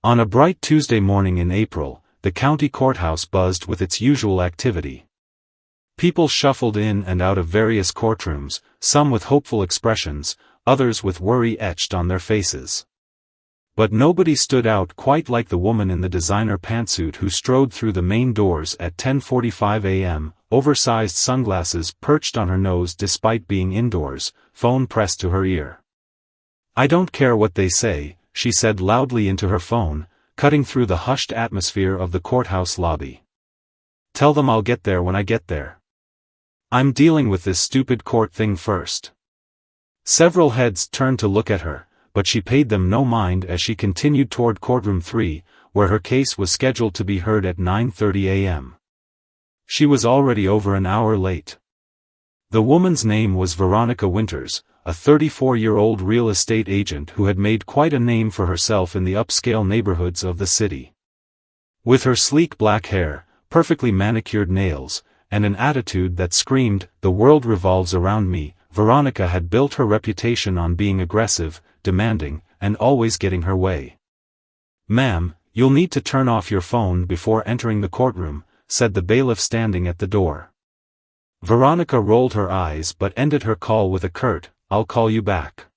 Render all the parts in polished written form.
On a bright Tuesday morning in April, the county courthouse buzzed with its usual activity. People shuffled in and out of various courtrooms, some with hopeful expressions, others with worry etched on their faces. But nobody stood out quite like the woman in the designer pantsuit who strode through the main doors at 10:45 a.m., oversized sunglasses perched on her nose despite being indoors, phone pressed to her ear. "I don't care what they say," she said loudly into her phone, cutting through the hushed atmosphere of the courthouse lobby. "Tell them I'll get there when I get there. I'm dealing with this stupid court thing first." Several heads turned to look at her, but she paid them no mind as she continued toward courtroom 3, where her case was scheduled to be heard at 9:30 a.m. She was already over an hour late. The woman's name was Veronica Winters, a 34-year-old real estate agent who had made quite a name for herself in the upscale neighborhoods of the city. With her sleek black hair, perfectly manicured nails, and an attitude that screamed, "The world revolves around me," Veronica had built her reputation on being aggressive, demanding, and always getting her way. "Ma'am, you'll need to turn off your phone before entering the courtroom," said the bailiff standing at the door. Veronica rolled her eyes but ended her call with a curt, "I'll call you back.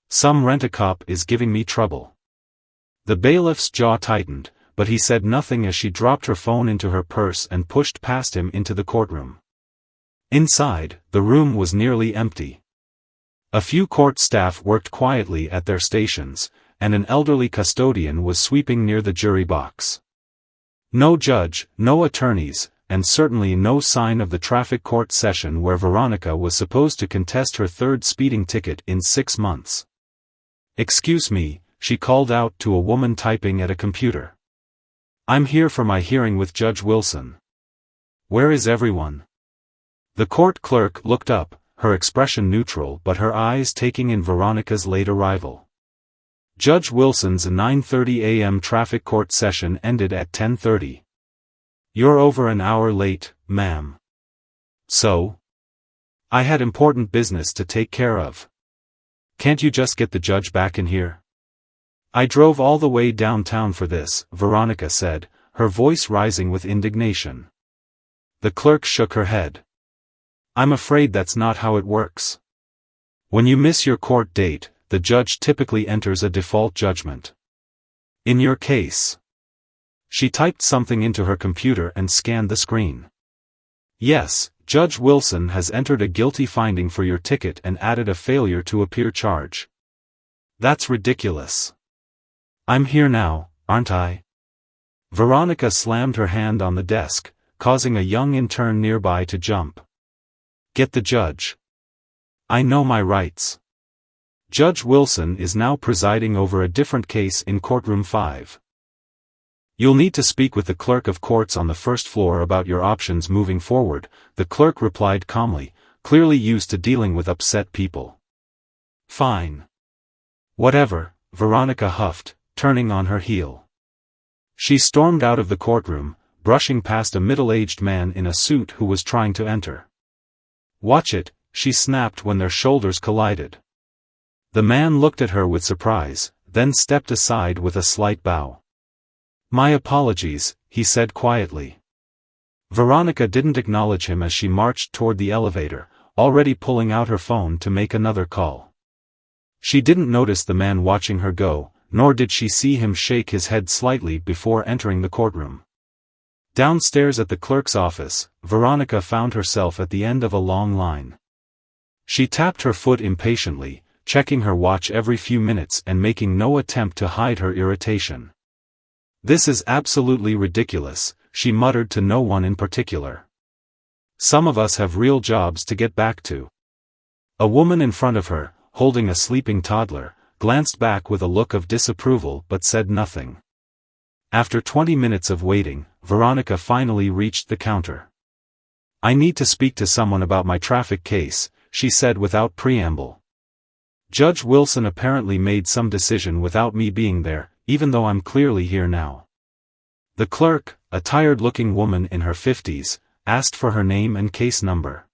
Some rent-a-cop is giving me trouble." The bailiff's jaw tightened, but he said nothing as she dropped her phone into her purse and pushed past him into the courtroom. Inside, the room was nearly empty. A few court staff worked quietly at their stations, and an elderly custodian was sweeping near the jury box. No judge, no attorneys, and certainly no sign of the traffic court session where Veronica was supposed to contest her third speeding ticket in 6 months. "Excuse me," she called out to a woman typing at a computer. "I'm here for my hearing with Judge Wilson. Where is everyone?" The court clerk looked up, her expression neutral but her eyes taking in Veronica's late arrival. Judge Wilson's 9:30 a.m. traffic court session ended at 10:30. "You're over an hour late, ma'am." "So? I had important business to take care of. Can't you just get the judge back in here?" "I drove all the way downtown for this," Veronica said, her voice rising with indignation. The clerk shook her head. "I'm afraid that's not how it works. When you miss your court date, the judge typically enters a default judgment. In your case." She typed something into her computer and scanned the screen. "Yes, Judge Wilson has entered a guilty finding for your ticket and added a failure to appear charge." "That's ridiculous. I'm here now, aren't I?" Veronica slammed her hand on the desk, causing a young intern nearby to jump. "Get the judge. I know my rights." Judge Wilson is now presiding over a different case in courtroom 5. "You'll need to speak with the clerk of courts on the first floor about your options moving forward," the clerk replied calmly, clearly used to dealing with upset people. "Fine. Whatever," Veronica huffed, turning on her heel. She stormed out of the courtroom, brushing past a middle-aged man in a suit who was trying to enter. "Watch it," she snapped when their shoulders collided. The man looked at her with surprise, then stepped aside with a slight bow. "My apologies," he said quietly. Veronica didn't acknowledge him as she marched toward the elevator, already pulling out her phone to make another call. She didn't notice the man watching her go, nor did she see him shake his head slightly before entering the courtroom. Downstairs at the clerk's office, Veronica found herself at the end of a long line. She tapped her foot impatiently, checking her watch every few minutes and making no attempt to hide her irritation. "This is absolutely ridiculous," she muttered to no one in particular. "Some of us have real jobs to get back to." A woman in front of her, holding a sleeping toddler, glanced back with a look of disapproval but said nothing. After 20 minutes of waiting, Veronica finally reached the counter. "I need to speak to someone about my traffic case," she said without preamble. "Judge Wilson apparently made some decision without me being there, even though I'm clearly here now." The clerk, a tired-looking woman in her 50s, asked for her name and case number.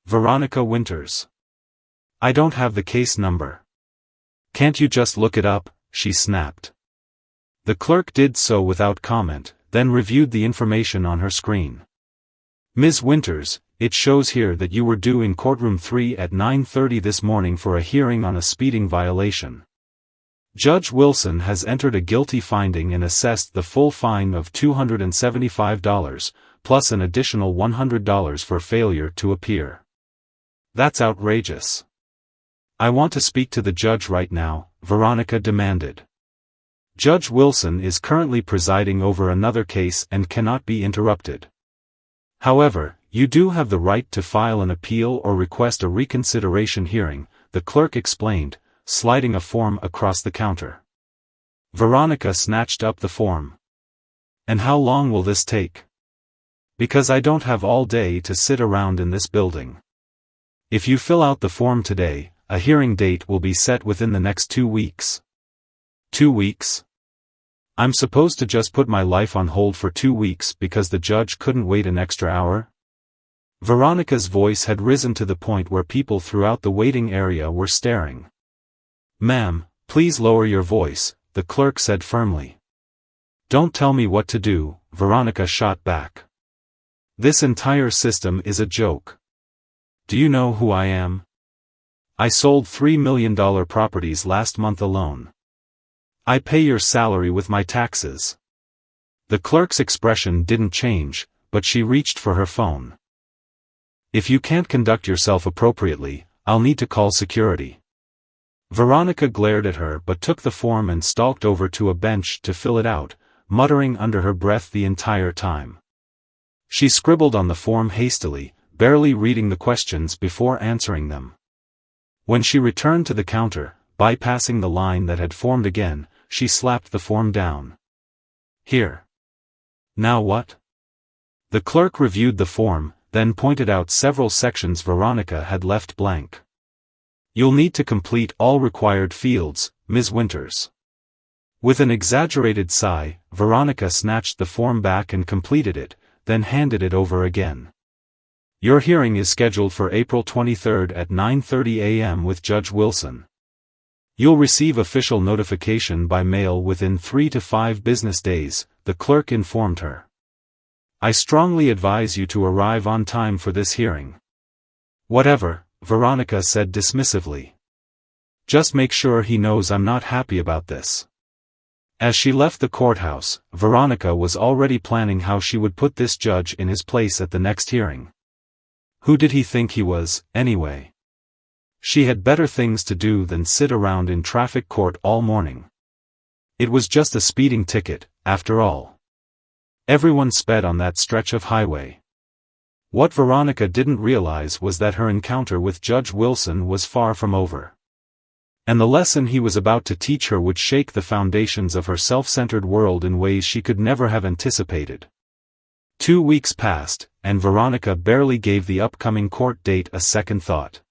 "Veronica Winters." "I don't have the case number." "Can't you just look it up?" she snapped. The clerk did so without comment, then reviewed the information on her screen. Ms. Winters, it shows here that you were due in courtroom 3 at 9:30 this morning for a hearing on a speeding violation. Judge Wilson has entered a guilty finding and assessed the full fine of $275, plus an additional $100 for failure to appear. That's outrageous. I want to speak to the judge right now, Veronica demanded. Judge Wilson is currently presiding over another case and cannot be interrupted. However, you do have the right to file an appeal or request a reconsideration hearing, the clerk explained, sliding a form across the counter. Veronica snatched up the form. And how long will this take? Because I don't have all day to sit around in this building. If you fill out the form today, a hearing date will be set within the next 2 weeks. 2 weeks? I'm supposed to just put my life on hold for 2 weeks because the judge couldn't wait an extra hour? Veronica's voice had risen to the point where people throughout the waiting area were staring. Ma'am, please lower your voice, the clerk said firmly. Don't tell me what to do, Veronica shot back. This entire system is a joke. Do you know who I am? I sold $3 million properties last month alone. I pay your salary with my taxes. The clerk's expression didn't change, but she reached for her phone. If you can't conduct yourself appropriately, I'll need to call security. Veronica glared at her but took the form and stalked over to a bench to fill it out, muttering under her breath the entire time. She scribbled on the form hastily, barely reading the questions before answering them. When she returned to the counter, bypassing the line that had formed again, she slapped the form down. Here. Now what? The clerk reviewed the form, then pointed out several sections Veronica had left blank. You'll need to complete all required fields, Ms. Winters. With an exaggerated sigh, Veronica snatched the form back and completed it, then handed it over again. Your hearing is scheduled for April 23 at 9:30 a.m. with Judge Wilson. You'll receive official notification by mail within 3 to 5 business days, the clerk informed her. I strongly advise you to arrive on time for this hearing. Whatever, Veronica said dismissively. Just make sure he knows I'm not happy about this. As she left the courthouse, Veronica was already planning how she would put this judge in his place at the next hearing. Who did he think he was, anyway? She had better things to do than sit around in traffic court all morning. It was just a speeding ticket, after all. Everyone sped on that stretch of highway. What Veronica didn't realize was that her encounter with Judge Wilson was far from over. And the lesson he was about to teach her would shake the foundations of her self-centered world in ways she could never have anticipated. 2 weeks passed, and Veronica barely gave the upcoming court date a second thought.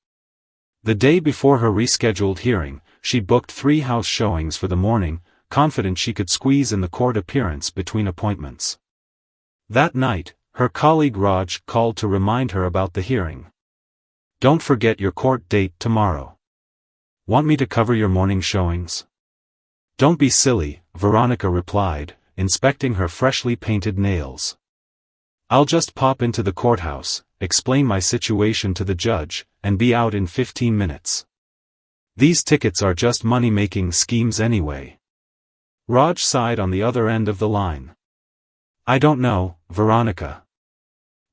The day before her rescheduled hearing, she booked 3 house showings for the morning, confident she could squeeze in the court appearance between appointments. That night, her colleague Raj called to remind her about the hearing. Don't forget your court date tomorrow. Want me to cover your morning showings? Don't be silly, Veronica replied, inspecting her freshly painted nails. I'll just pop into the courthouse, explain my situation to the judge, and be out in 15 minutes. These tickets are just money-making schemes anyway. Raj sighed on the other end of the line. I don't know, Veronica.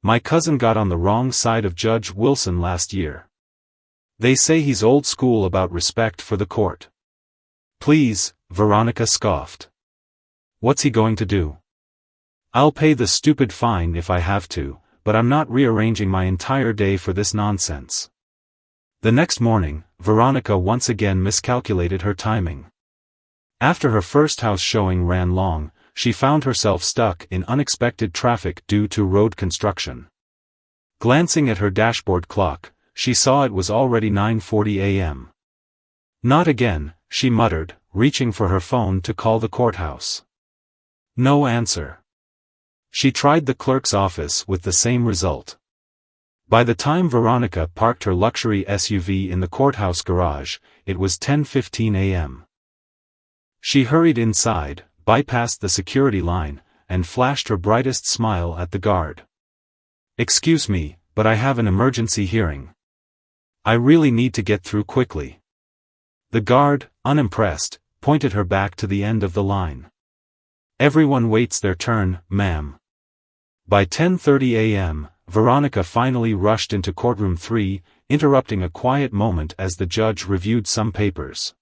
My cousin got on the wrong side of Judge Wilson last year. They say he's old school about respect for the court. Please, Veronica scoffed. What's he going to do? I'll pay the stupid fine if I have to, but I'm not rearranging my entire day for this nonsense. The next morning, Veronica once again miscalculated her timing. After her first house showing ran long, she found herself stuck in unexpected traffic due to road construction. Glancing at her dashboard clock, she saw it was already 9:40 a.m. Not again, she muttered, reaching for her phone to call the courthouse. No answer. She tried the clerk's office with the same result. By the time Veronica parked her luxury SUV in the courthouse garage, it was 10:15 a.m. She hurried inside, bypassed the security line, and flashed her brightest smile at the guard. "Excuse me, but I have an emergency hearing. I really need to get through quickly." The guard, unimpressed, pointed her back to the end of the line. "Everyone waits their turn, ma'am." By 10:30 a.m., Veronica finally rushed into courtroom 3, interrupting a quiet moment as the judge reviewed some papers.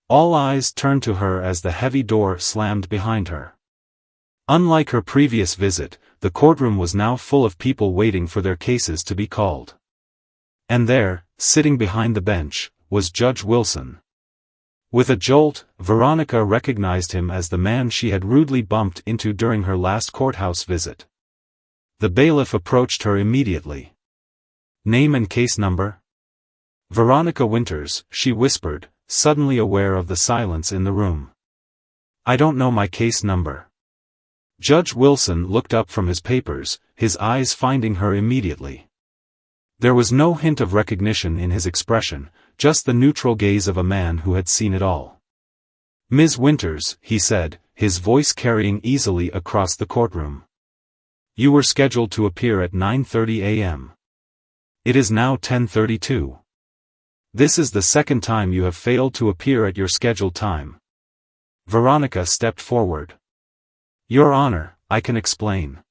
All eyes turned to her as the heavy door slammed behind her. Unlike her previous visit, the courtroom was now full of people waiting for their cases to be called. And there, sitting behind the bench, was Judge Wilson. With a jolt, Veronica recognized him as the man she had rudely bumped into during her last courthouse visit. The bailiff approached her immediately. "Name and case number?" "Veronica Winters," she whispered, suddenly aware of the silence in the room. "I don't know my case number." Judge Wilson looked up from his papers, his eyes finding her immediately. There was no hint of recognition in his expression, just the neutral gaze of a man who had seen it all. "Ms. Winters," he said, his voice carrying easily across the courtroom. "You were scheduled to appear at 9:30 a.m. It is now 10:32. This is the second time you have failed to appear at your scheduled time." Veronica stepped forward. "Your Honor, I can explain.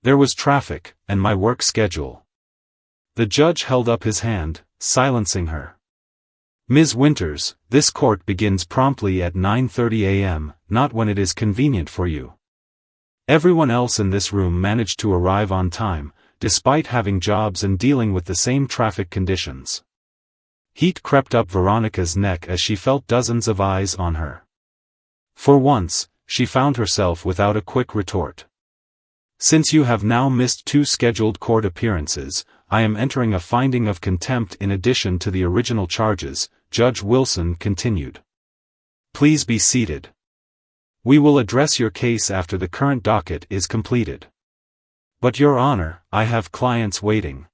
There was traffic, and my work schedule." The judge held up his hand, silencing her. "Ms. Winters, this court begins promptly at 9:30 a.m., not when it is convenient for you. Everyone else in this room managed to arrive on time, despite having jobs and dealing with the same traffic conditions." Heat crept up Veronica's neck as she felt dozens of eyes on her. For once, she found herself without a quick retort. "Since you have now missed 2 scheduled court appearances, I am entering a finding of contempt in addition to the original charges," Judge Wilson continued. "Please be seated. We will address your case after the current docket is completed." "But Your Honor, I have clients waiting."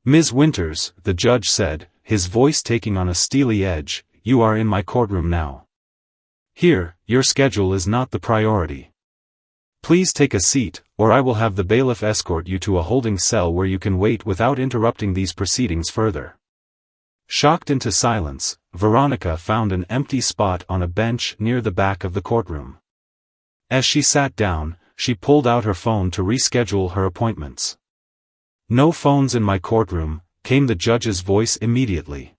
"Ms. Winters," the judge said, his voice taking on a steely edge, "you are in my courtroom now. Here, your schedule is not the priority. Please take a seat, or I will have the bailiff escort you to a holding cell where you can wait without interrupting these proceedings further." Shocked into silence, Veronica found an empty spot on a bench near the back of the courtroom. As she sat down, she pulled out her phone to reschedule her appointments. "No phones in my courtroom," came the judge's voice immediately.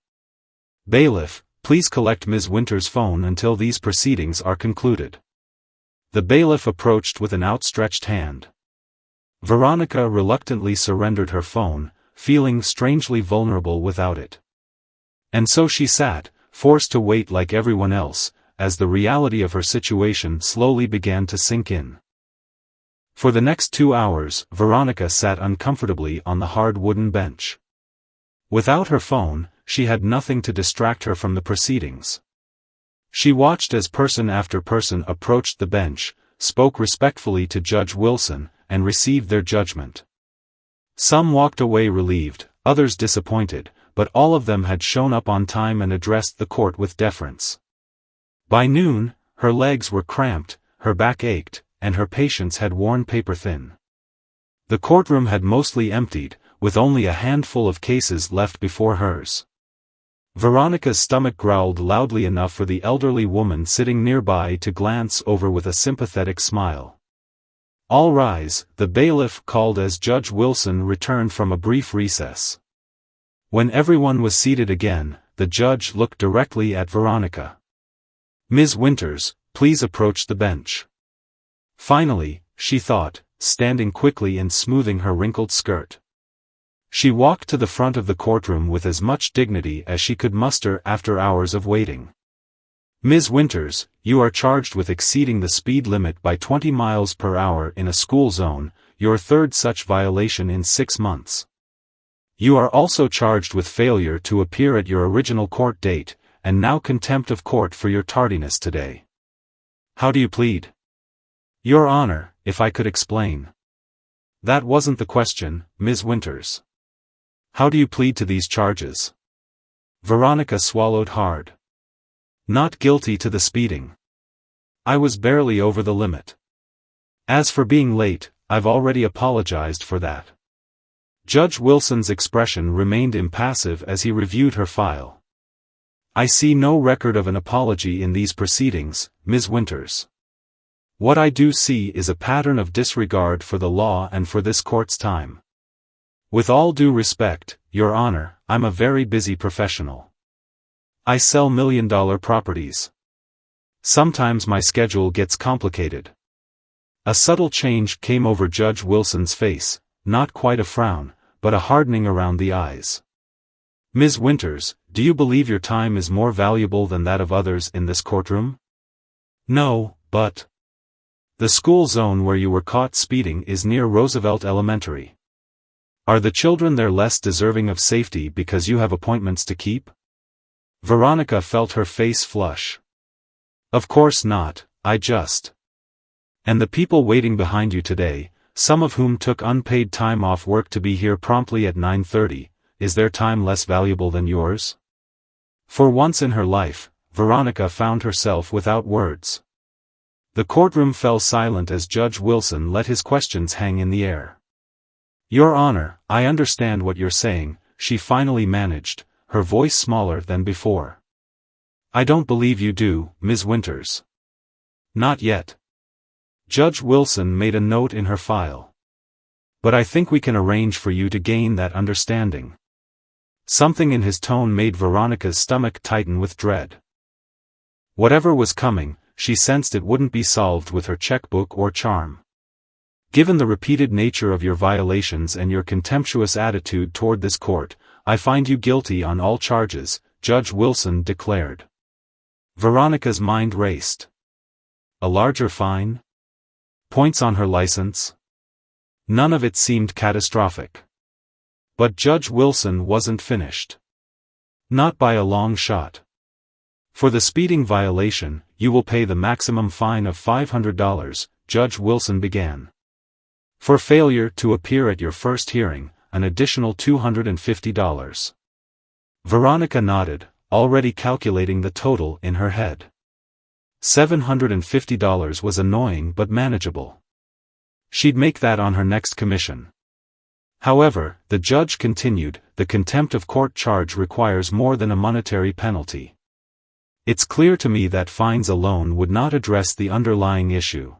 "Bailiff, please collect Ms. Winters' phone until these proceedings are concluded." The bailiff approached with an outstretched hand. Veronica reluctantly surrendered her phone, feeling strangely vulnerable without it. And so she sat, forced to wait like everyone else, as the reality of her situation slowly began to sink in. For the next 2 hours, Veronica sat uncomfortably on the hard wooden bench. Without her phone, she had nothing to distract her from the proceedings. She watched as person after person approached the bench, spoke respectfully to Judge Wilson, and received their judgment. Some walked away relieved, others disappointed, but all of them had shown up on time and addressed the court with deference. By noon, her legs were cramped, her back ached, and her patience had worn paper-thin. The courtroom had mostly emptied, with only a handful of cases left before hers. Veronica's stomach growled loudly enough for the elderly woman sitting nearby to glance over with a sympathetic smile. "All rise," the bailiff called as Judge Wilson returned from a brief recess. When everyone was seated again, the judge looked directly at Veronica. "Ms. Winters, please approach the bench." Finally, she thought, standing quickly and smoothing her wrinkled skirt. She walked to the front of the courtroom with as much dignity as she could muster after hours of waiting. "Ms. Winters, you are charged with exceeding the speed limit by 20 miles per hour in a school zone, your third such violation in 6 months. You are also charged with failure to appear at your original court date, and now contempt of court for your tardiness today. How do you plead?" "Your Honor, if I could explain." "That wasn't the question, Ms. Winters. How do you plead to these charges?" Veronica swallowed hard. "Not guilty to the speeding." I was barely over the limit. As for being late, I've already apologized for that. Judge Wilson's expression remained impassive as he reviewed her file. I see no record of an apology in these proceedings, Ms. Winters. What I do see is a pattern of disregard for the law and for this court's time. With all due respect, Your Honor, I'm a very busy professional. I sell million-dollar properties. Sometimes my schedule gets complicated. A subtle change came over Judge Wilson's face, not quite a frown, but a hardening around the eyes. Ms. Winters, do you believe your time is more valuable than that of others in this courtroom? No, but the school zone where you were caught speeding is near Roosevelt Elementary. Are the children there less deserving of safety because you have appointments to keep? Veronica felt her face flush. Of course not, And the people waiting behind you today, some of whom took unpaid time off work to be here promptly at 9:30, is their time less valuable than yours? For once in her life, Veronica found herself without words. The courtroom fell silent as Judge Wilson let his questions hang in the air. Your Honor, I understand what you're saying, she finally managed, her voice smaller than before. I don't believe you do, Ms. Winters. Not yet. Judge Wilson made a note in her file. But I think we can arrange for you to gain that understanding. Something in his tone made Veronica's stomach tighten with dread. Whatever was coming, she sensed it wouldn't be solved with her checkbook or charm. Given the repeated nature of your violations and your contemptuous attitude toward this court, I find you guilty on all charges, Judge Wilson declared. Veronica's mind raced. A larger fine? Points on her license? None of it seemed catastrophic. But Judge Wilson wasn't finished. Not by a long shot. For the speeding violation, you will pay the maximum fine of $500, Judge Wilson began. For failure to appear at your first hearing, an additional $250. Veronica nodded, already calculating the total in her head. $750 was annoying but manageable. She'd make that on her next commission. However, the judge continued, the contempt of court charge requires more than a monetary penalty. It's clear to me that fines alone would not address the underlying issue.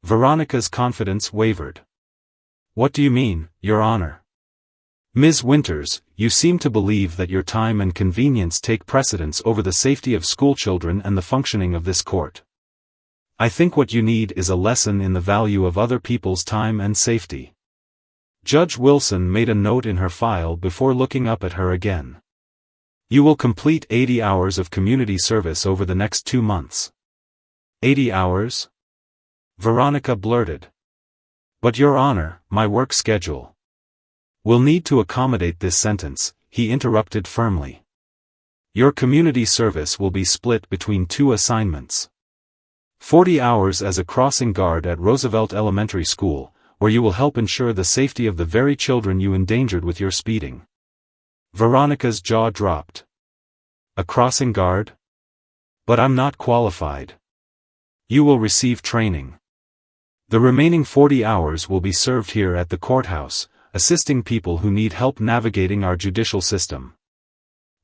Veronica's confidence wavered. What do you mean, Your Honor? Ms. Winters, you seem to believe that your time and convenience take precedence over the safety of schoolchildren and the functioning of this court. I think what you need is a lesson in the value of other people's time and safety. Judge Wilson made a note in her file before looking up at her again. You will complete 80 hours of community service over the next 2 months. 80 hours? Veronica blurted. But Your Honor, my work schedule. We'll need to accommodate this sentence, he interrupted firmly. Your community service will be split between 2 assignments. 40 hours as a crossing guard at Roosevelt Elementary School, where you will help ensure the safety of the very children you endangered with your speeding. Veronica's jaw dropped. A crossing guard? But I'm not qualified. You will receive training. The remaining 40 hours will be served here at the courthouse, assisting people who need help navigating our judicial system.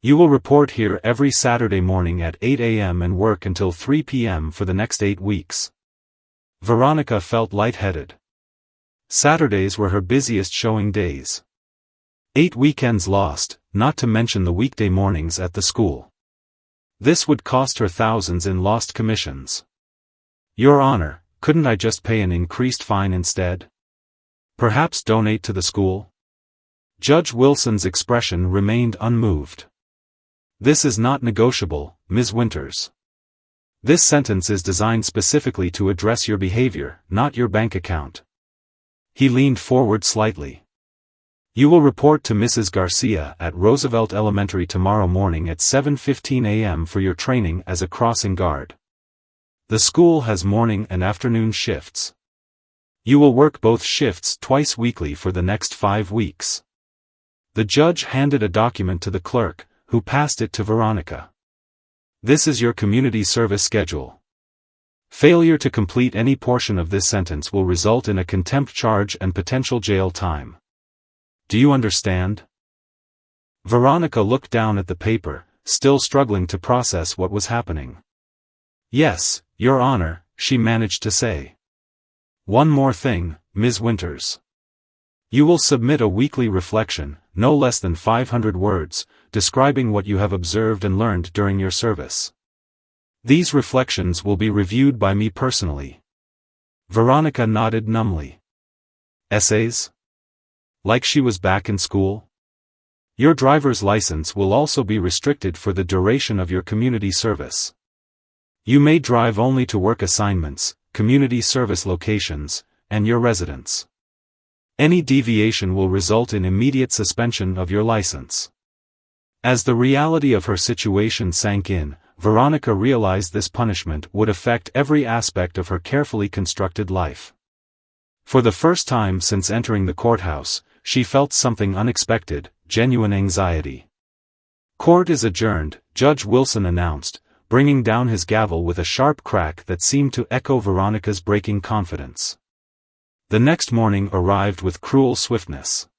You will report here every Saturday morning at 8 a.m. and work until 3 p.m. for the next 8 weeks. Veronica felt lightheaded. Saturdays were her busiest showing days. 8 weekends lost, not to mention the weekday mornings at the school. This would cost her thousands in lost commissions. Your Honor, couldn't I just pay an increased fine instead? Perhaps donate to the school? Judge Wilson's expression remained unmoved. This is not negotiable, Ms. Winters. This sentence is designed specifically to address your behavior, not your bank account. He leaned forward slightly. You will report to Mrs. Garcia at Roosevelt Elementary tomorrow morning at 7:15 a.m. for your training as a crossing guard. The school has morning and afternoon shifts. You will work both shifts twice weekly for the next 5 weeks. The judge handed a document to the clerk, who passed it to Veronica. This is your community service schedule. Failure to complete any portion of this sentence will result in a contempt charge and potential jail time. Do you understand? Veronica looked down at the paper, still struggling to process what was happening. Yes, Your Honor, she managed to say. One more thing, Ms. Winters. You will submit a weekly reflection, no less than 500 words, describing what you have observed and learned during your service. These reflections will be reviewed by me personally. Veronica nodded numbly. Essays? Like she was back in school? Your driver's license will also be restricted for the duration of your community service. You may drive only to work assignments, community service locations, and your residence. Any deviation will result in immediate suspension of your license. As the reality of her situation sank in, Veronica realized this punishment would affect every aspect of her carefully constructed life. For the first time since entering the courthouse, she felt something unexpected, genuine anxiety. Court is adjourned, Judge Wilson announced, bringing down his gavel with a sharp crack that seemed to echo Veronica's breaking confidence. The next morning arrived with cruel swiftness.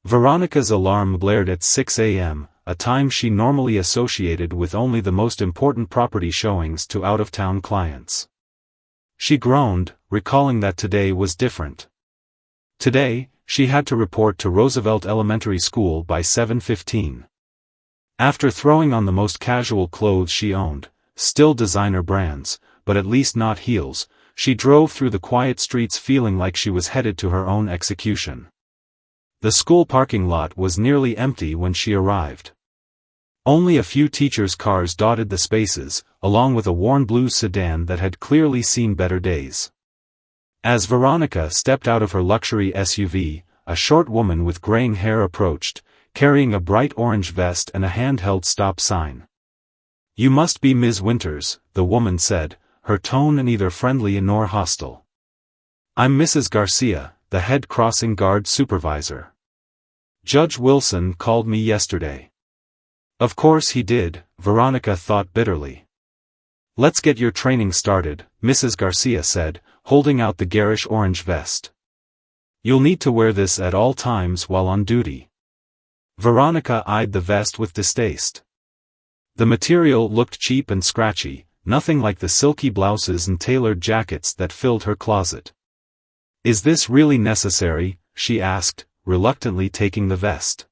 Veronica's alarm blared at 6 a.m., a time she normally associated with only the most important property showings to out-of-town clients. She groaned, recalling that today was different. Today, she had to report to Roosevelt Elementary School by 7:15. After throwing on the most casual clothes she owned, still designer brands, but at least not heels, she drove through the quiet streets feeling like she was headed to her own execution. The school parking lot was nearly empty when she arrived. Only a few teachers' cars dotted the spaces, along with a worn blue sedan that had clearly seen better days. As Veronica stepped out of her luxury SUV, a short woman with graying hair approached, carrying a bright orange vest and a handheld stop sign. You must be Ms. Winters, the woman said, her tone neither friendly nor hostile. I'm Mrs. Garcia, the head crossing guard supervisor. Judge Wilson called me yesterday. Of course he did, Veronica thought bitterly. Let's get your training started, Mrs. Garcia said, holding out the garish orange vest. You'll need to wear this at all times while on duty. Veronica eyed the vest with distaste. The material looked cheap and scratchy, nothing like the silky blouses and tailored jackets that filled her closet. Is this really necessary? She asked, reluctantly taking the vest.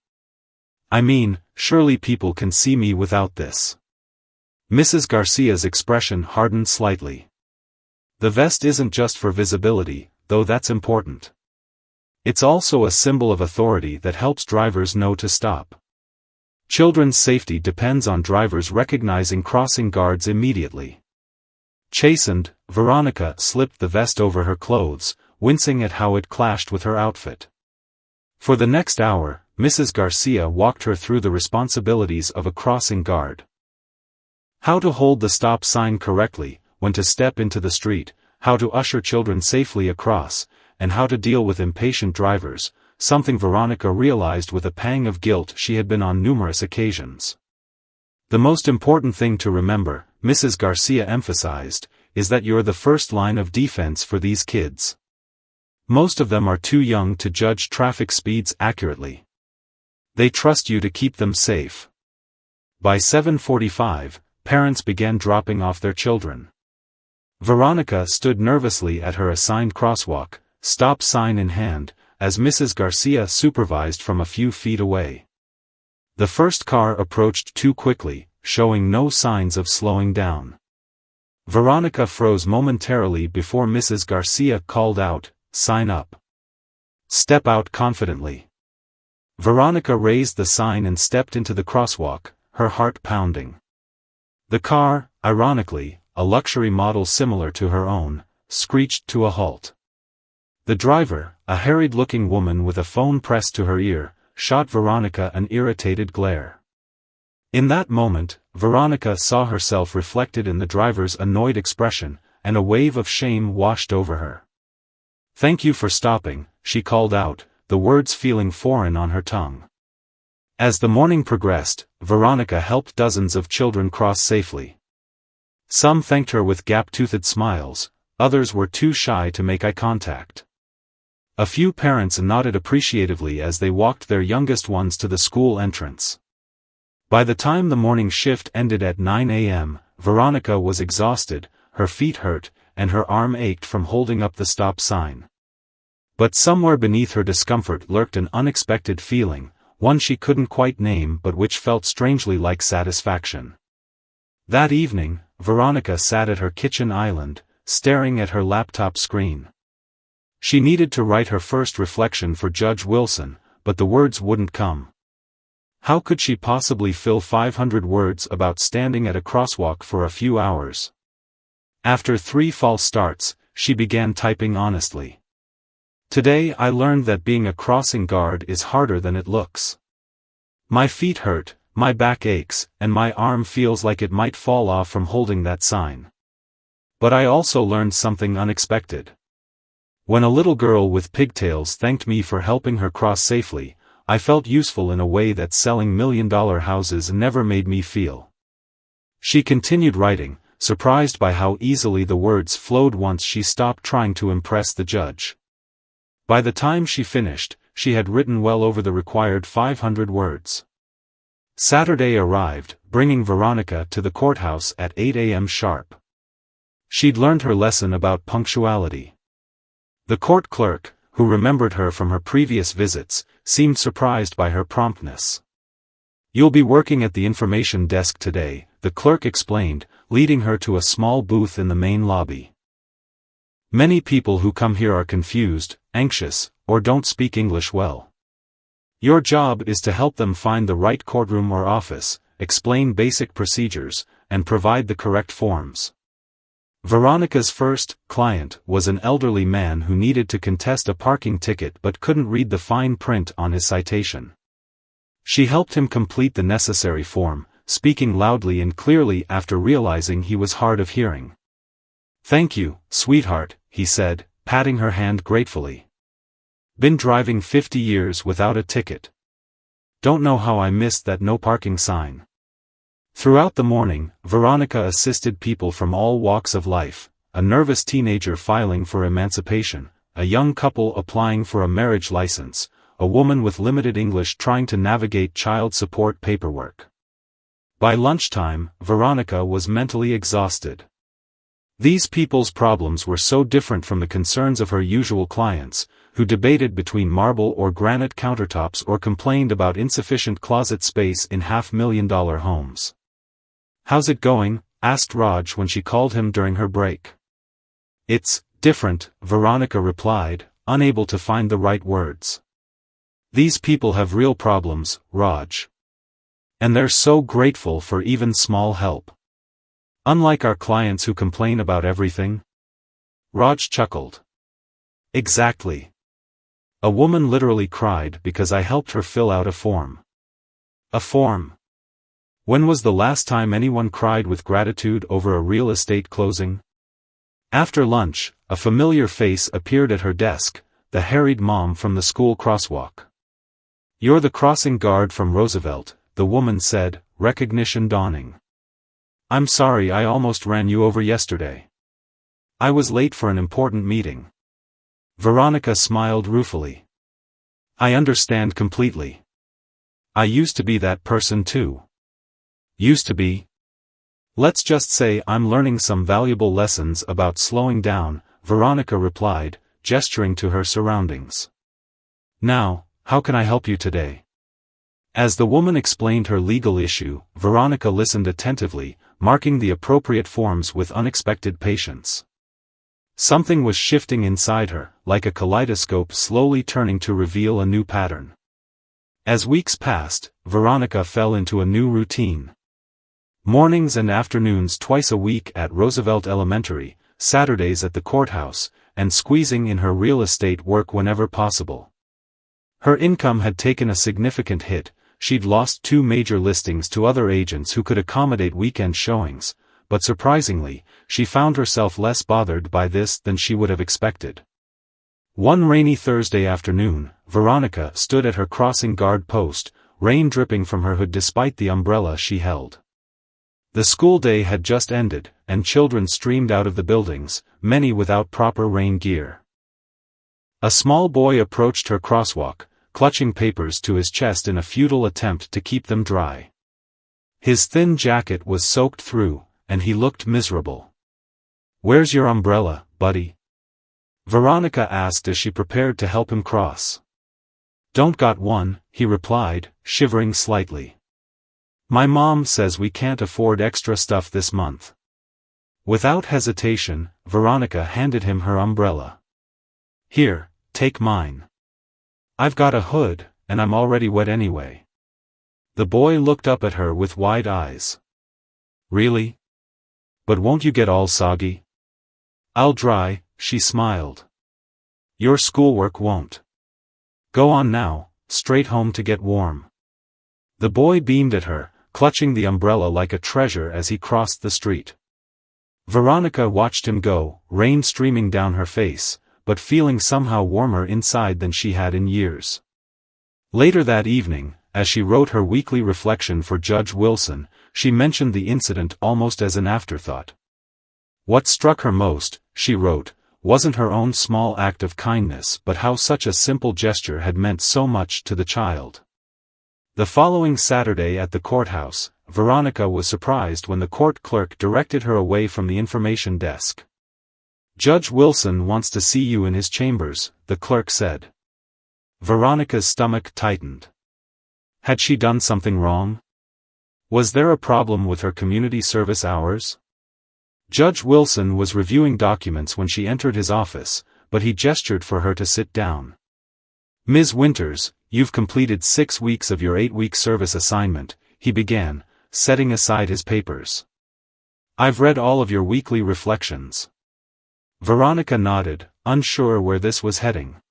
I mean, surely people can see me without this. Mrs. Garcia's expression hardened slightly. The vest isn't just for visibility, though that's important. It's also a symbol of authority that helps drivers know to stop. Children's safety depends on drivers recognizing crossing guards immediately. Chastened, Veronica slipped the vest over her clothes, wincing at how it clashed with her outfit. For the next hour, Mrs. Garcia walked her through the responsibilities of a crossing guard. How to hold the stop sign correctly, when to step into the street, how to usher children safely across, and how to deal with impatient drivers, something Veronica realized with a pang of guilt she had been on numerous occasions. The most important thing to remember, Mrs. Garcia emphasized, is that you're the first line of defense for these kids. Most of them are too young to judge traffic speeds accurately. They trust you to keep them safe. By 7:45, parents began dropping off their children. Veronica stood nervously at her assigned crosswalk, stop sign in hand, as Mrs. Garcia supervised from a few feet away. The first car approached too quickly, showing no signs of slowing down. Veronica froze momentarily before Mrs. Garcia called out, "Sign up. Step out confidently." Veronica raised the sign and stepped into the crosswalk, her heart pounding. The car, ironically, a luxury model similar to her own, screeched to a halt. The driver, a harried-looking woman with a phone pressed to her ear, shot Veronica an irritated glare. In that moment, Veronica saw herself reflected in the driver's annoyed expression, and a wave of shame washed over her. "Thank you for stopping," she called out, the words feeling foreign on her tongue. As the morning progressed, Veronica helped dozens of children cross safely. Some thanked her with gap-toothed smiles, others were too shy to make eye contact. A few parents nodded appreciatively as they walked their youngest ones to the school entrance. By the time the morning shift ended at 9 a.m., Veronica was exhausted, her feet hurt, and her arm ached from holding up the stop sign. But somewhere beneath her discomfort lurked an unexpected feeling, one she couldn't quite name but which felt strangely like satisfaction. That evening, Veronica sat at her kitchen island, staring at her laptop screen. She needed to write her first reflection for Judge Wilson, but the words wouldn't come. How could she possibly fill 500 words about standing at a crosswalk for a few hours? After 3 false starts, she began typing honestly. Today I learned that being a crossing guard is harder than it looks. My feet hurt, my back aches, and my arm feels like it might fall off from holding that sign. But I also learned something unexpected. When a little girl with pigtails thanked me for helping her cross safely, I felt useful in a way that selling million-dollar houses never made me feel. She continued writing, surprised by how easily the words flowed once she stopped trying to impress the judge. By the time she finished, she had written well over the required 500 words. Saturday arrived, bringing Veronica to the courthouse at 8 a.m. sharp. She'd learned her lesson about punctuality. The court clerk, who remembered her from her previous visits, seemed surprised by her promptness. "You'll be working at the information desk today," the clerk explained, leading her to a small booth in the main lobby. "Many people who come here are confused, anxious, or don't speak English well. Your job is to help them find the right courtroom or office, explain basic procedures, and provide the correct forms." Veronica's first client was an elderly man who needed to contest a parking ticket but couldn't read the fine print on his citation. She helped him complete the necessary form, speaking loudly and clearly after realizing he was hard of hearing. "Thank you, sweetheart," he said, patting her hand gratefully. "Been driving 50 years without a ticket. Don't know how I missed that no parking sign." Throughout the morning, Veronica assisted people from all walks of life, a nervous teenager filing for emancipation, a young couple applying for a marriage license, a woman with limited English trying to navigate child support paperwork. By lunchtime, Veronica was mentally exhausted. These people's problems were so different from the concerns of her usual clients, who debated between marble or granite countertops or complained about insufficient closet space in $500,000 homes. "How's it going?" asked Raj when she called him during her break. "It's different," Veronica replied, unable to find the right words. "These people have real problems, Raj. And they're so grateful for even small help. Unlike our clients who complain about everything." Raj chuckled. "Exactly. A woman literally cried because I helped her fill out a form." "A form? When was the last time anyone cried with gratitude over a real estate closing?" After lunch, a familiar face appeared at her desk, the harried mom from the school crosswalk. "You're the crossing guard from Roosevelt," the woman said, recognition dawning. "I'm sorry I almost ran you over yesterday. I was late for an important meeting." Veronica smiled ruefully. "I understand completely. I used to be that person too." "Used to be?" "Let's just say I'm learning some valuable lessons about slowing down," Veronica replied, gesturing to her surroundings. "Now, how can I help you today?" As the woman explained her legal issue, Veronica listened attentively, marking the appropriate forms with unexpected patience. Something was shifting inside her, like a kaleidoscope slowly turning to reveal a new pattern. As weeks passed, Veronica fell into a new routine. Mornings and afternoons twice a week at Roosevelt Elementary, Saturdays at the courthouse, and squeezing in her real estate work whenever possible. Her income had taken a significant hit. She'd lost 2 major listings to other agents who could accommodate weekend showings, but surprisingly, she found herself less bothered by this than she would have expected. One rainy Thursday afternoon, Veronica stood at her crossing guard post, rain dripping from her hood despite the umbrella she held. The school day had just ended, and children streamed out of the buildings, many without proper rain gear. A small boy approached her crosswalk, clutching papers to his chest in a futile attempt to keep them dry. His thin jacket was soaked through, and he looked miserable. "Where's your umbrella, buddy?" Veronica asked as she prepared to help him cross. "Don't got one," he replied, shivering slightly. "My mom says we can't afford extra stuff this month." Without hesitation, Veronica handed him her umbrella. "Here, take mine. I've got a hood, and I'm already wet anyway." The boy looked up at her with wide eyes. "Really? But won't you get all soggy?" "I'll dry," she smiled. "Your schoolwork won't. Go on now, straight home to get warm." The boy beamed at her, clutching the umbrella like a treasure as he crossed the street. Veronica watched him go, rain streaming down her face, but feeling somehow warmer inside than she had in years. Later that evening, as she wrote her weekly reflection for Judge Wilson, she mentioned the incident almost as an afterthought. What struck her most, she wrote, wasn't her own small act of kindness but how such a simple gesture had meant so much to the child. The following Saturday at the courthouse, Veronica was surprised when the court clerk directed her away from the information desk. "Judge Wilson wants to see you in his chambers," the clerk said. Veronica's stomach tightened. Had she done something wrong? Was there a problem with her community service hours? Judge Wilson was reviewing documents when she entered his office, but he gestured for her to sit down. "Ms. Winters, you've completed 6 weeks of your 8-week service assignment," he began, setting aside his papers. "I've read all of your weekly reflections." Veronica nodded, unsure where this was heading.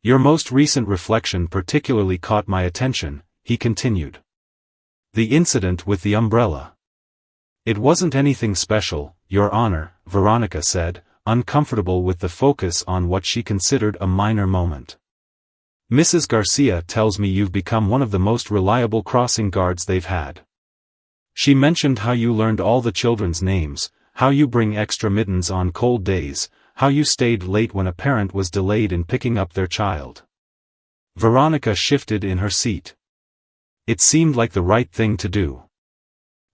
"Your most recent reflection particularly caught my attention," he continued. "The incident with the umbrella." "It wasn't anything special, Your Honor," Veronica said, uncomfortable with the focus on what she considered a minor moment. "Mrs. Garcia tells me you've become one of the most reliable crossing guards they've had. She mentioned how you learned all the children's names, how you bring extra mittens on cold days, how you stayed late when a parent was delayed in picking up their child." Veronica shifted in her seat. It seemed like the right thing to do.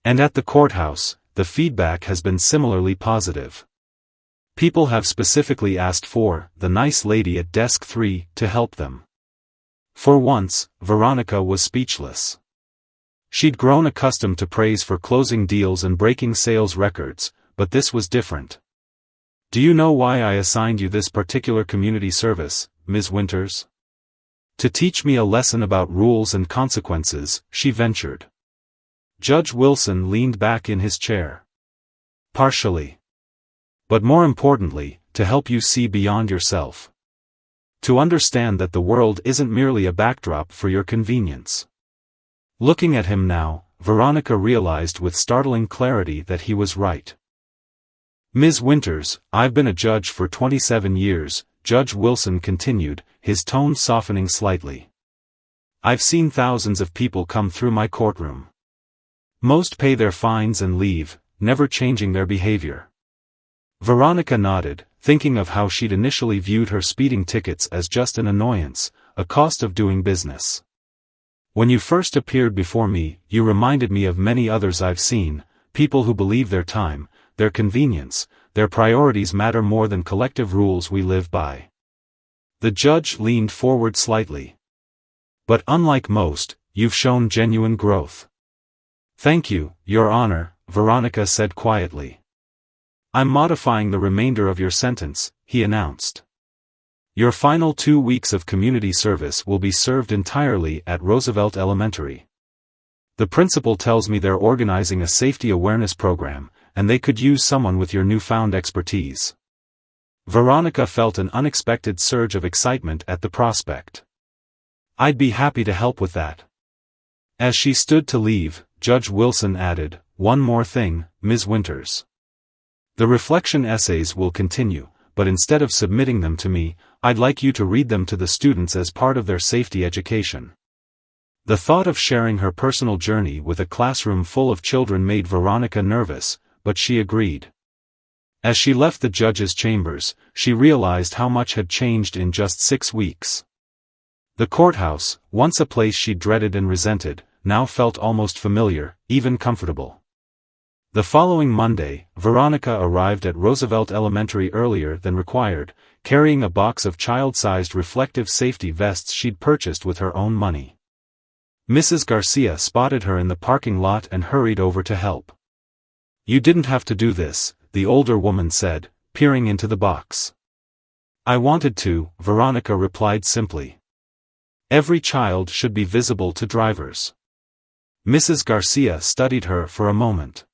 And at the courthouse, the feedback has been similarly positive. People have specifically asked for the nice lady at desk 3 to help them. For once, Veronica was speechless. She'd grown accustomed to praise for closing deals and breaking sales records, but this was different. "Do you know why I assigned you this particular community service, Ms. Winters?" "To teach me a lesson about rules and consequences," she ventured. Judge Wilson leaned back in his chair. "Partially. But more importantly, to help you see beyond yourself. To understand that the world isn't merely a backdrop for your convenience." Looking at him now, Veronica realized with startling clarity that he was right. "Ms. Winters, I've been a judge for 27 years, Judge Wilson continued, his tone softening slightly. "I've seen thousands of people come through my courtroom. Most pay their fines and leave, never changing their behavior." Veronica nodded, thinking of how she'd initially viewed her speeding tickets as just an annoyance, a cost of doing business. "When you first appeared before me, you reminded me of many others I've seen, people who believe their time, their convenience, their priorities matter more than collective rules we live by." The judge leaned forward slightly. "But unlike most, you've shown genuine growth." "Thank you, Your Honor," Veronica said quietly. "I'm modifying the remainder of your sentence," he announced. "Your final 2 weeks of community service will be served entirely at Roosevelt Elementary. The principal tells me they're organizing a safety awareness program, and they could use someone with your newfound expertise." Veronica felt an unexpected surge of excitement at the prospect. "I'd be happy to help with that." As she stood to leave, Judge Wilson added, "One more thing, Ms. Winters. The reflection essays will continue, but instead of submitting them to me, I'd like you to read them to the students as part of their safety education." The thought of sharing her personal journey with a classroom full of children made Veronica nervous, but she agreed. As she left the judge's chambers, she realized how much had changed in just 6 weeks. The courthouse, once a place she dreaded and resented, now felt almost familiar, even comfortable. The following Monday, Veronica arrived at Roosevelt Elementary earlier than required, carrying a box of child-sized reflective safety vests she'd purchased with her own money. Mrs. Garcia spotted her in the parking lot and hurried over to help. "You didn't have to do this," the older woman said, peering into the box. "I wanted to," Veronica replied simply. "Every child should be visible to drivers." Mrs. Garcia studied her for a moment.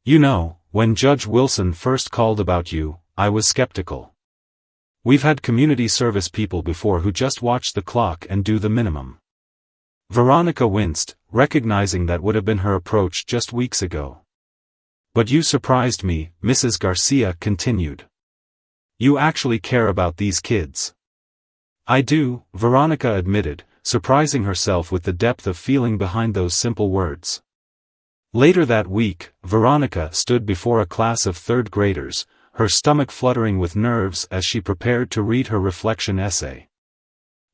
"You know, when Judge Wilson first called about you, I was skeptical. We've had community service people before who just watch the clock and do the minimum." Veronica winced, recognizing that would have been her approach just weeks ago. "But you surprised me," Mrs. Garcia continued. "You actually care about these kids." "I do," Veronica admitted, surprising herself with the depth of feeling behind those simple words. Later that week, Veronica stood before a class of 3rd graders, her stomach fluttering with nerves as she prepared to read her reflection essay.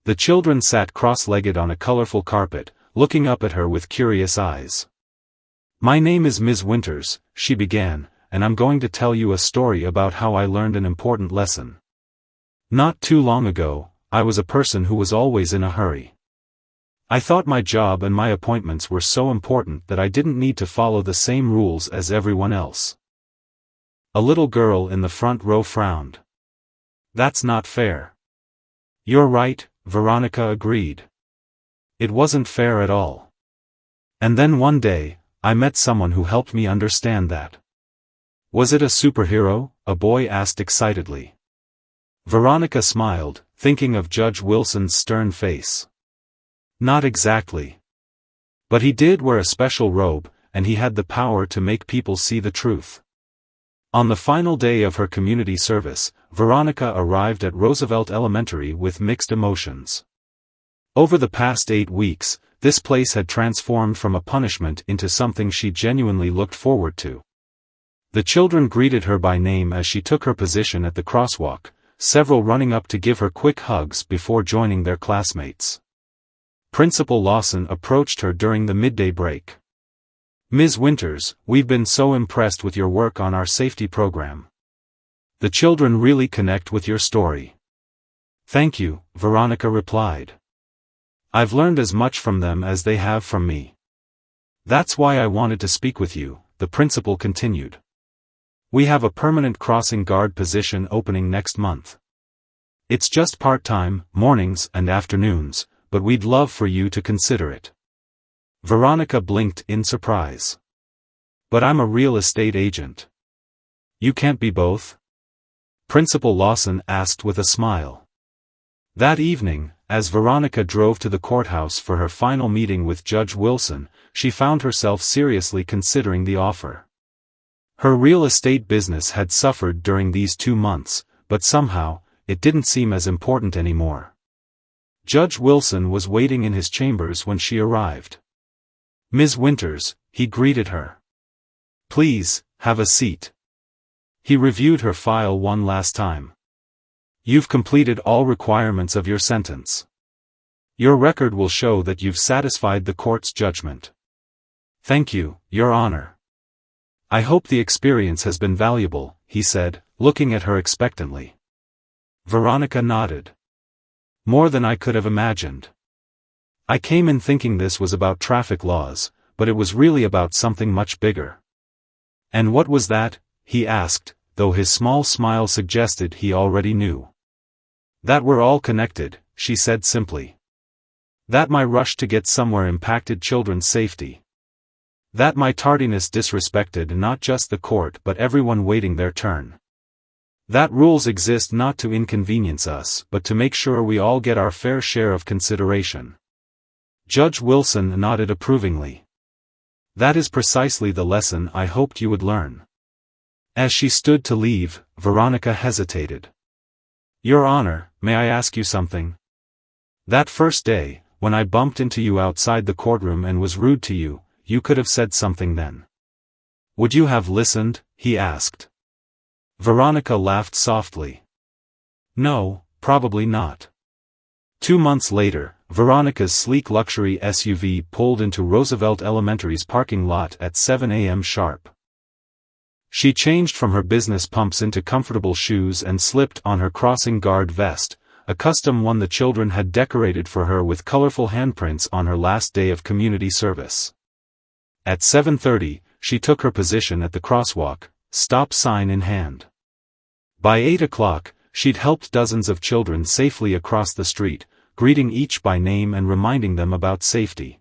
The children sat cross-legged on a colorful carpet, looking up at her with curious eyes. "My name is Ms. Winters," she began, "and I'm going to tell you a story about how I learned an important lesson. Not too long ago, I was a person who was always in a hurry. I thought my job and my appointments were so important that I didn't need to follow the same rules as everyone else." A little girl in the front row frowned. "That's not fair." "You're right," Veronica agreed. "It wasn't fair at all. And then one day, I met someone who helped me understand that." "Was it a superhero?" a boy asked excitedly. Veronica smiled, thinking of Judge Wilson's stern face. "Not exactly. But he did wear a special robe, and he had the power to make people see the truth." On the final day of her community service, Veronica arrived at Roosevelt Elementary with mixed emotions. Over the past 8 weeks, this place had transformed from a punishment into something she genuinely looked forward to. The children greeted her by name as she took her position at the crosswalk, several running up to give her quick hugs before joining their classmates. Principal Lawson approached her during the midday break. "Ms. Winters, we've been so impressed with your work on our safety program. The children really connect with your story." "Thank you," Veronica replied. "I've learned as much from them as they have from me. That's why I wanted to speak with you," the principal continued. "We have a permanent crossing guard position opening next month. It's just part-time, mornings and afternoons, but we'd love for you to consider it." Veronica blinked in surprise. "But I'm a real estate agent." "You can't be both?" Principal Lawson asked with a smile. That evening, as Veronica drove to the courthouse for her final meeting with Judge Wilson, she found herself seriously considering the offer. Her real estate business had suffered during these 2 months, but somehow, it didn't seem as important anymore. Judge Wilson was waiting in his chambers when she arrived. "Ms. Winters," he greeted her. "Please, have a seat." He reviewed her file one last time. "You've completed all requirements of your sentence. Your record will show that you've satisfied the court's judgment." "Thank you, Your Honor. I hope the experience has been valuable," he said, looking at her expectantly. Veronica nodded. "More than I could have imagined. I came in thinking this was about traffic laws, but it was really about something much bigger." "And what was that?" he asked, though his small smile suggested he already knew. "That we're all connected," she said simply. "That my rush to get somewhere impacted children's safety. That my tardiness disrespected not just the court but everyone waiting their turn. That rules exist not to inconvenience us but to make sure we all get our fair share of consideration." Judge Wilson nodded approvingly. "That is precisely the lesson I hoped you would learn." As she stood to leave, Veronica hesitated. "Your Honor, may I ask you something?" That first day, when I bumped into you outside the courtroom and was rude to you, you could have said something then. Would you have listened? He asked. Veronica laughed softly. No, probably not. 2 months later, Veronica's sleek luxury SUV pulled into Roosevelt Elementary's parking lot at 7 a.m. sharp. She changed from her business pumps into comfortable shoes and slipped on her crossing guard vest, a custom one the children had decorated for her with colorful handprints on her last day of community service. At 7:30, she took her position at the crosswalk, stop sign in hand. By 8 o'clock, she'd helped dozens of children safely across the street, greeting each by name and reminding them about safety.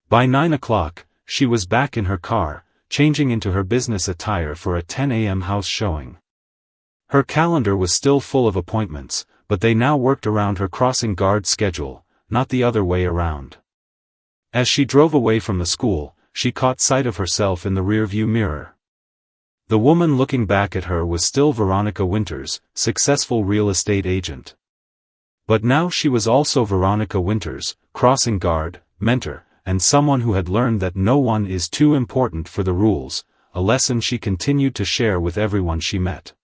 By 9 o'clock, she was back in her car, changing into her business attire for a 10 a.m. house showing. Her calendar was still full of appointments, but they now worked around her crossing guard schedule, not the other way around. As she drove away from the school, she caught sight of herself in the rearview mirror. The woman looking back at her was still Veronica Winters, successful real estate agent. But now she was also Veronica Winters, crossing guard, mentor, and someone who had learned that no one is too important for the rules, a lesson she continued to share with everyone she met.